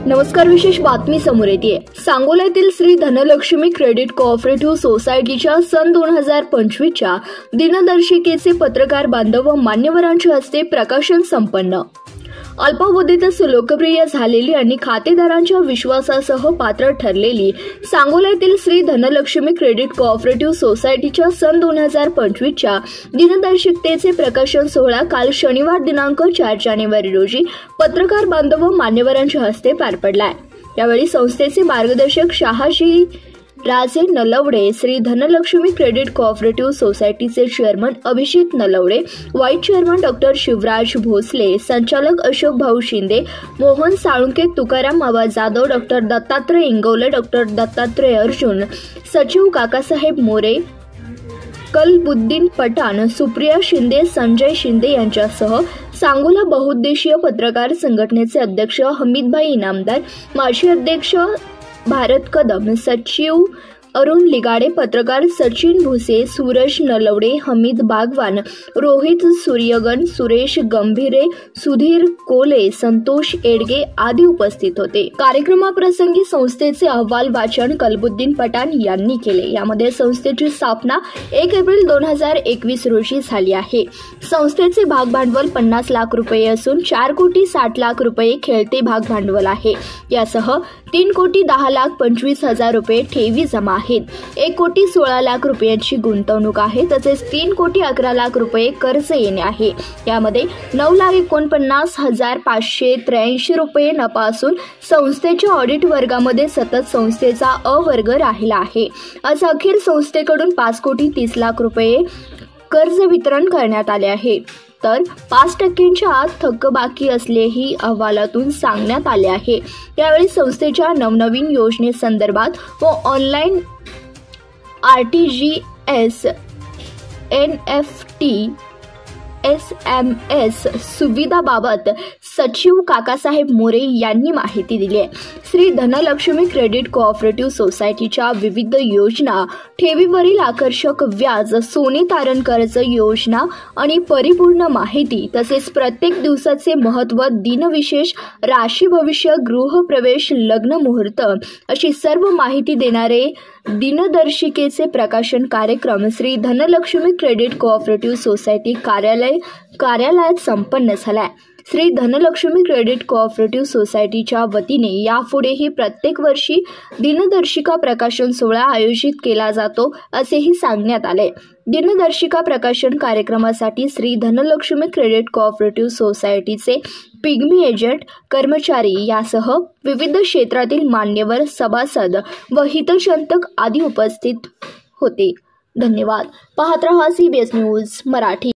नमस्कार. विशेष बातमी समोर येते. सांगोल्यातील श्री धनलक्ष्मी क्रेडिट कोऑपरेटिव्ह सोसायटीच्या सन 2025च्या दिनदर्शिकेचे पत्रकार बांधव व मान्यवरांच्या हस्ते प्रकाशन संपन्न. अल्पावधीतच लोकप्रिय झालेली आणि खातेदारांच्या विश्वासासह पात्र ठरलेली सांगोल्यातील श्री धनलक्ष्मी क्रेडिट कोऑपरेटिव्ह सोसायटीच्या सन 2025च्या दिनदर्शिकेचे प्रकाशन सोहळा काल शनिवार दिनांक 4 जानेवारी रोजी पत्रकार बांधव व मान्यवरांच्या हस्ते पार पडलाय. यावेळी संस्थेचे मार्गदर्शक शहाजी राजे नलवडे, श्री धनलक्ष्मी क्रेडिट कोऑपरेटिव्ह सोसायटीचे chairman Abhijit Nalawade, vice chairman doctor Shivraj Bhosale, संचालक अशोक भाऊ शिंदे, मोहन साळुंके, तुकाराम मावा जाधव, डॉक्टर दत्तात्रय इंगवले, डॉक्टर दत्तात्रय अर्जुन, सचिव काकासाहेब मोरे, कलबुद्दीन पठाण, सुप्रिया शिंदे, संजय शिंदे यांच्यासह सांगोला बहुउद्देशीय पत्रकार संघटनेचे अध्यक्ष हमीदभाई इनामदार, माजी अध्यक्ष भारत कदम, सचिव अरुण लिगाडे, पत्रकार सचिन भुसे, सूरज नलवडे, हमीद बागवान, रोहित सूर्यगन, सुरेश गंभीरे, सुधीर कोले, संतोष एडगे आदी उपस्थित होते. कार्यक्रमाप्रसंगी संस्थेचे अहवाल वाचन कलबुद्दीन पठाण यांनी केले. यामध्ये संस्थेची स्थापना 1 एप्रिल 2021 रोजी झाली आहे. संस्थेचे भाग भांडवल 50 लाख रुपये असून 4 कोटी 60 लाख रुपये खेळते भाग भांडवल आहे. यासह 3 कोटी 10 लाख 25 हजार रुपये ठेवी जमा आहेत. 1 कोटी 16 लाख रुपयांची गुंतवणूक आहे. तसेच 3 कोटी 11 लाख रुपये कर्ज येणे आहे. यामध्ये 9,49,583 रुपये नफा असून संस्थेच्या ऑडिट वर्गामध्ये सतत संस्थेचा अ वर्ग राहिला आहे. आज अखेर संस्थेकडून 5 कोटी 30 लाख रुपये कर्ज वितरण करण्यात आले आहे. तर 5% आत थकबाकी असलेही अहवालातून सांगण्यात आले आहे. यावेळी संस्थेच्या नवनवीन योजनेसंदर्भात व ऑनलाईन RTGS, NFT, SMS सुविधाबाबत सचिव काकासाहेब मोरे यांनी माहिती दिली आहे. श्री धनलक्ष्मी क्रेडिट कोऑपरेटिव्ह सोसायटीच्या विविध योजना, ठेवीवरील आकर्षक व्याज, सोने तारण कर्ज योजना आणि परिपूर्ण माहिती तसेच प्रत्येक दिवसाचे महत्त्व, दिनविशेष, राशी भविष्य, गृहप्रवेश, लग्न मुहूर्त अशी सर्व माहिती देणारे दिनदर्शिकेचे प्रकाशन कार्यक्रम Shri Dhanalakshmi credit cooperative society कार्यालयात संपन्न झालाय. श्री धनलक्ष्मी क्रेडिट कोऑपरेटिव्ह सोसायटीच्या वतीने यापुढेही प्रत्येक वर्षी दिनदर्शिका प्रकाशन सोहळा आयोजित केला जातो असेही सांगण्यात आले. दिनदर्शिका प्रकाशन कार्यक्रमासाठी श्री धनलक्ष्मी क्रेडिट कोऑपरेटिव्ह सोसायटीचे पिग्मी एजंट, कर्मचारी यासह विविध क्षेत्रातील मान्यवर, सभासद व हितचिंतक आदी उपस्थित होते. धन्यवाद. पाहत रहा CBS न्यूज मराठी.